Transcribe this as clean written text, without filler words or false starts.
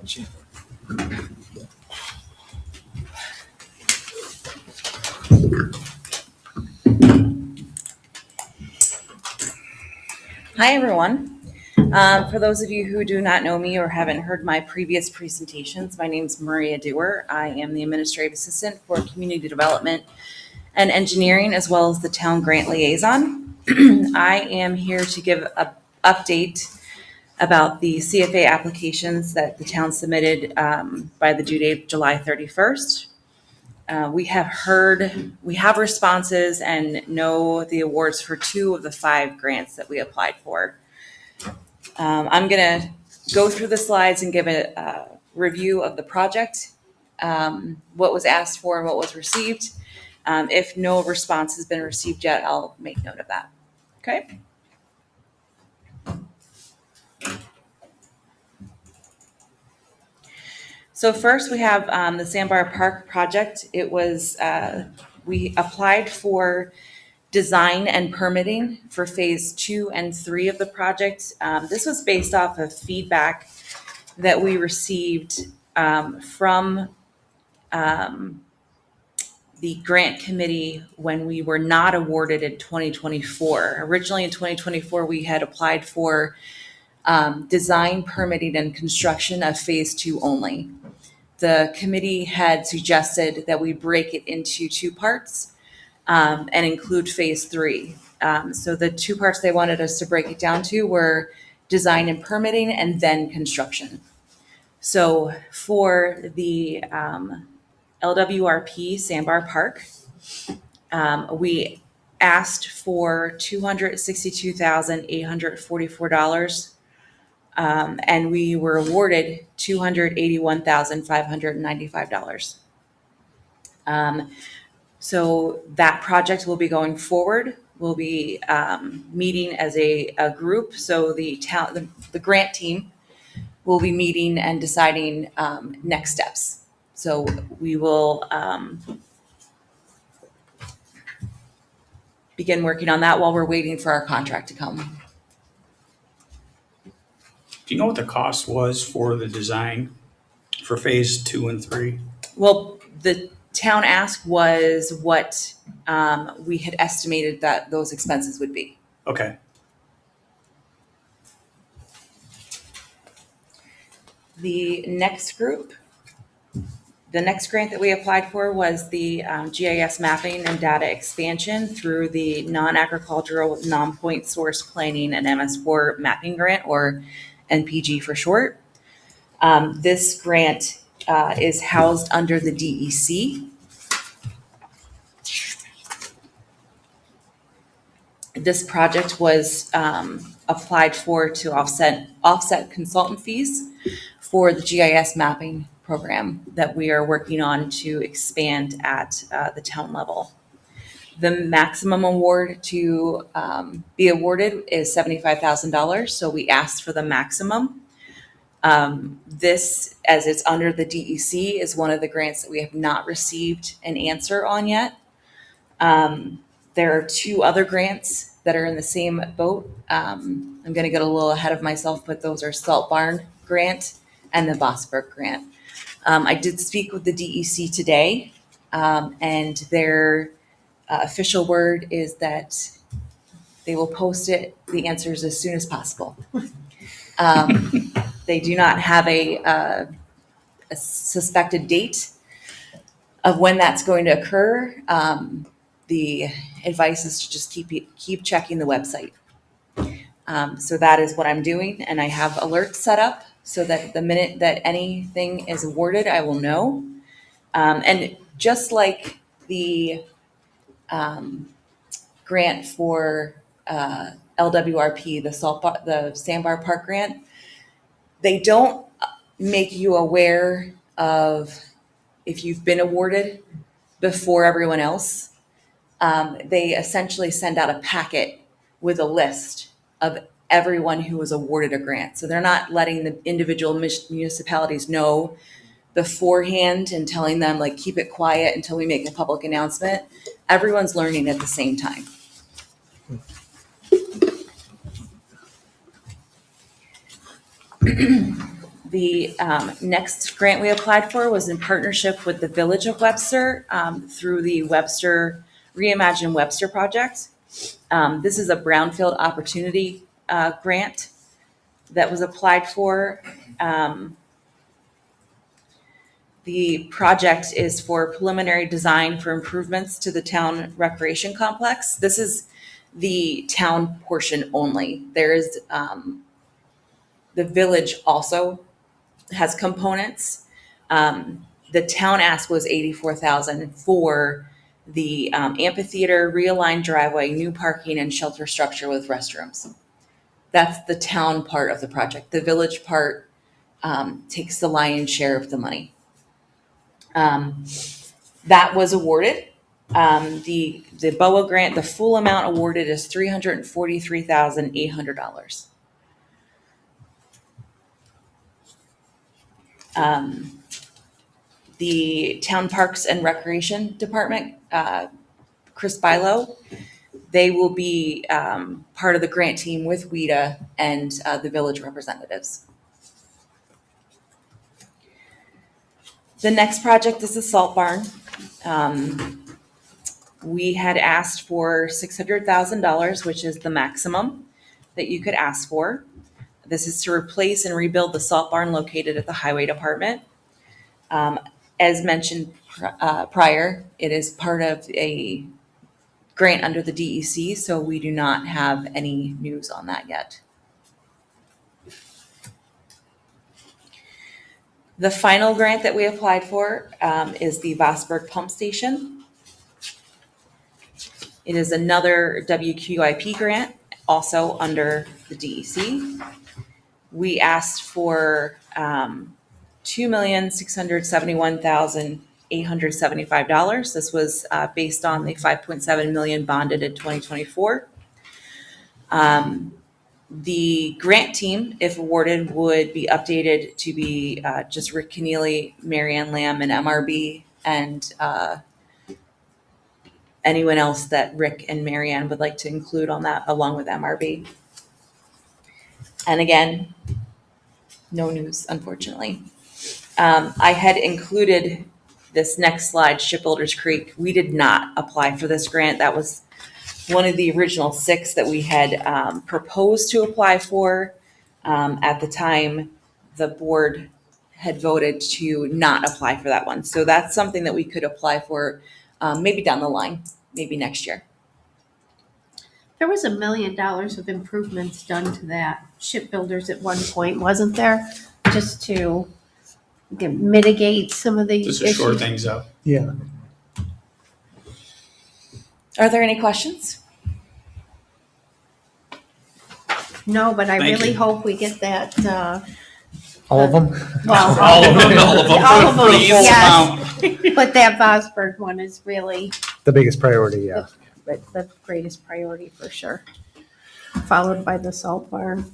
Hi, everyone. For those of you who do not know me or haven't heard my previous presentations, my name is Maria Dewar. I am the Administrative Assistant for Community Development and Engineering, as well as the Town Grant Liaison. I am here to give an update about the CFA applications that the town submitted by the due date of July 31st. We have responses and know the awards for 2 of the 5 grants that we applied for. I'm going to go through the slides and give a review of the project, what was asked for and what was received. If no response has been received yet, I'll make note of that. Okay. So first we have the Sandbar Park project. It was, we applied for design and permitting for phase 2 and 3 of the project. This was based off of feedback that we received from the grant committee when we were not awarded in 2024. Originally in 2024, we had applied for design, permitting, and construction of phase 2 only. The committee had suggested that we break it into 2 parts and include phase 3. So the 2 parts they wanted us to break it down to were design and permitting and then construction. So for the LWRP Sandbar Park, we asked for $262,844. And we were awarded $281,595. So that project will be going forward. We'll be meeting as a group. So the grant team will be meeting and deciding next steps. So we will begin working on that while we're waiting for our contract to come. Do you know what the cost was for the design for phase 2 and 3? Well, the town ask was what we had estimated that those expenses would be. Okay. The next grant that we applied for was the GIS mapping and data expansion through the non-agricultural non-point source planning and MS4 mapping grant, or NPG for short. This grant is housed under the DEC. This project was applied for to offset consultant fees for the GIS mapping program that we are working on to expand at the town level. The maximum award to be awarded is $75,000, so we asked for the maximum. This, as it's under the DEC, is one of the grants that we have not received an answer on yet. There are 2 other grants that are in the same boat. I'm going to get a little ahead of myself, but those are Salt Barn Grant and the Bossberg Grant. I did speak with the DEC today, and their official word is that they will post the answers as soon as possible. They do not have a suspected date of when that's going to occur. The advice is to just keep checking the website. So that is what I'm doing, and I have alerts set up so that the minute that anything is awarded, I will know. And just like the grant for LWRP, the Sandbar Park grant, they don't make you aware of if you've been awarded before everyone else. They essentially send out a packet with a list of everyone who was awarded a grant. So they're not letting the individual municipalities know beforehand and telling them, like, keep it quiet until we make a public announcement. Everyone's learning at the same time. The next grant we applied for was in partnership with the Village of Webster through the Reimagine Webster project. This is a brownfield opportunity grant that was applied for. The project is for preliminary design for improvements to the town recreation complex. This is the town portion only. There is the village also has components. The town ask was $84,000 for the amphitheater, realigned driveway, new parking, and shelter structure with restrooms. That's the town part of the project. The village part takes the lion's share of the money. That was awarded. The BOA grant, the full amount awarded is $343,800. The Town Parks and Recreation Department, Chris Bilo, they will be part of the grant team with WIDA and the village representatives. The next project is the salt barn. We had asked for $600,000, which is the maximum that you could ask for. This is to replace and rebuild the salt barn located at the Highway Department. As mentioned prior, it is part of a grant under the DEC, so we do not have any news on that yet. The final grant that we applied for is the Vosburg Pump Station. It is another WQIP grant, also under the DEC. We asked for $2,671,875. This was based on the $5.7 million bonded in 2024. The grant team, if awarded, would be updated to be just Rick Keneally, Marianne Lamb, and MRB, and anyone else that Rick and Marianne would like to include on that, along with MRB. And again, no news, unfortunately. I had included this next slide, Shipbuilders Creek. We did not apply for this grant. That was one of the original 6 that we had proposed to apply for. At the time, the board had voted to not apply for that one. So that's something that we could apply for maybe down the line, maybe next year. There was $1 million of improvements done to that shipbuilders at one point, wasn't there? Just to mitigate some of the Just issues. to shore things up. Yeah. Are there any questions? No, but I Thank really you. hope we get that. All of them? Well, All of them, All of them, for the equal yes. amount. but that Vosburg one is really The biggest priority, yeah. the greatest priority for sure. Followed by the salt barn.